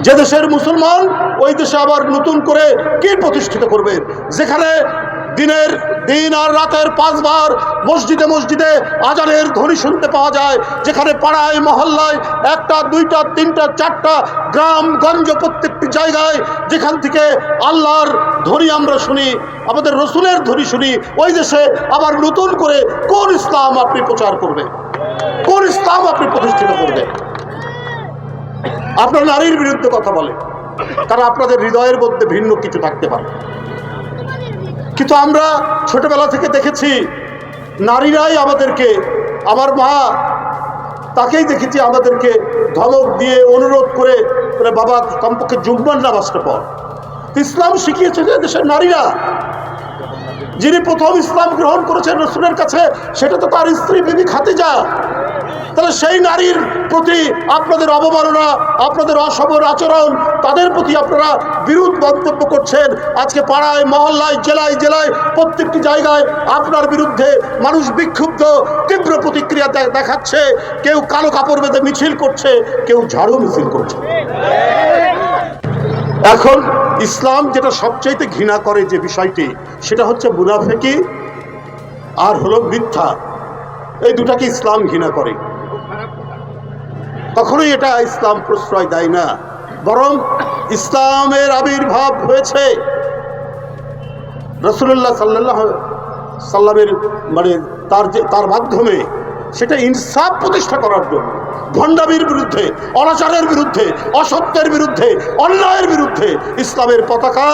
যে দেশের মুসলমান ওই দেশে আবার নতুন করে কি প্রতিষ্ঠিত করবে, যেখানে দিন আর রাতের 5 বার মসজিদে মসজিদে আজানের ধ্বনি শুনতে পাওয়া যায়, যেখানে পাড়ায় মহল্লায় 1টা 2টা 3টা 4টা গ্রামগঞ্জ প্রত্যেকটি জায়গায় যেখান থেকে আল্লাহর ধ্বনি আমরা শুনি, আমাদের রসুলের ধ্বনি শুনি, ওই দেশে আবার নতুন করে কোন ইসলাম আপনি প্রচার করবেন, কোন ইসলাম আপনি প্রতিষ্ঠিত করবেন? আপনারা নারীর বিরুদ্ধে কথা বলেন, কারণ আপনাদের হৃদয়ের মধ্যে ভিন্ন কিছু থাকতে পারে। কিন্তু আমরা ছোটবেলা থেকে দেখেছি নারীরাই আমাদেরকে, আমার মা তাকেই দেখেছি আমাদেরকে ধমক দিয়ে অনুরোধ করে, বাবা কমপক্ষে জুম্মার নামাজটা পড়। ইসলাম শিখিয়েছে যে দেশের নারীরা, যিনি প্রথম ইসলাম গ্রহণ করেছেন রসুলের কাছে, সেটা তো তার স্ত্রী বিবি খাদিজা। তাহলে সেই নারীর প্রতি আপনাদের অবমাননা, আপনাদের অসবর আচরণ, তাদের প্রতি আপনারা বিরূপ মন্তব্য করছেন। আজকে পাড়ায় মহল্লায় জেলায় জেলায় প্রত্যেকটি জায়গায় আপনার বিরুদ্ধে মানুষ বিক্ষুব্ধ, তীব্র প্রতিক্রিয়া দেখাচ্ছে। কেউ কালো কাপড় বেঁধে মিছিল করছে, কেউ ঝাড়ু মিছিল করছে। এখন ইসলাম যেটা সবচাইতে ঘৃণা করে যে বিষয়টি, সেটা হচ্ছে মুনাফিকি আর হলো মিথ্যা। এই দুটাকে ইসলাম ঘৃণা করে। কখনোই এটা ইসলাম প্রশ্রয় দেয় না, বরং ইসলামের আবির্ভাব হয়েছে রাসূলুল্লাহ সাল্লাল্লাহু আলাইহি সাল্লামের তার মাধ্যমে, সেটা ইনসাফ প্রতিষ্ঠা করার জন্য, ভণ্ডামির বিরুদ্ধে, অনাচারের বিরুদ্ধে, অসত্যের বিরুদ্ধে, অন্যায়ের বিরুদ্ধে ইসলামের পতাকা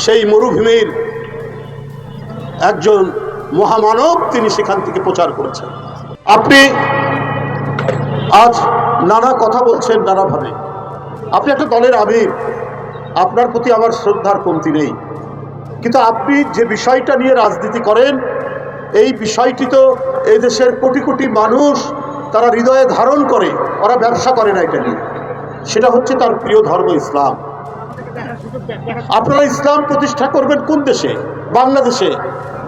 সেই মরুভূমির একজন মহামানব তিনি সেখান থেকে প্রচার করেছেন। আপনি আজ নানা কথা বলছেন নানাভাবে, আপনি একটা দলের আমির, আপনার প্রতি আমার শ্রদ্ধার কমতি নেই, কিন্তু আপনি যে বিষয়টা নিয়ে রাজনীতি করেন, এই বিষয়টি তো এই দেশের কোটি কোটি মানুষ তারা হৃদয়ে ধারণ করে, ওরা ব্যবসা করে না এটা নিয়ে। সেটা হচ্ছে তার প্রিয় ধর্ম ইসলাম। আপনারা ইসলাম প্রতিষ্ঠা করবেন কোন দেশে? বাংলাদেশে,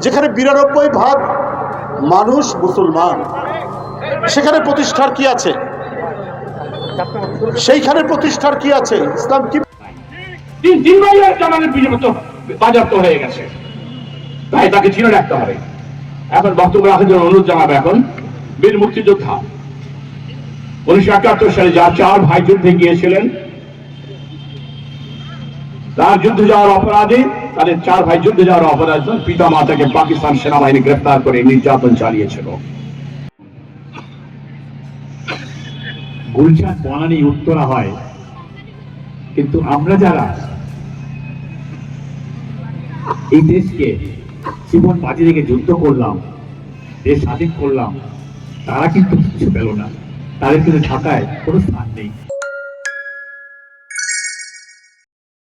যেখানে 92% মানুষ মুসলমান। সেখানে প্রতিষ্ঠার কি আছে? সেইখানে প্রতিষ্ঠার কি আছে? ইসলাম কি বাজাপ্ত হয়ে গেছে, তাই তাকে চিনে রাখতে হবে। এখন বক্তব্য রাখার জন্য অনুরোধ জানাবে এখন বীর মুক্তিযোদ্ধা, 1971 সালে যার 4 ভাই যুদ্ধে গিয়েছিলেন, তার যুদ্ধে যাওয়ার অপরাধে, তাদের 4 ভাই যুদ্ধে যাওয়ার অপরাধে পিতা মাতাকে পাকিস্তান সেনাবাহিনী গ্রেফতার করে নির্যাতন চালিয়েছিল। গুলশান বনানী উত্তরা হয়, কিন্তু আমরা যারা এই দেশকে জীবন বাজি রেখে যুদ্ধ করলাম, দেশ স্বাধীন করলাম, তারা কিন্তু কিছু পেল না। তাদের কিন্তু ঢাকায় কোনো স্থান নেই।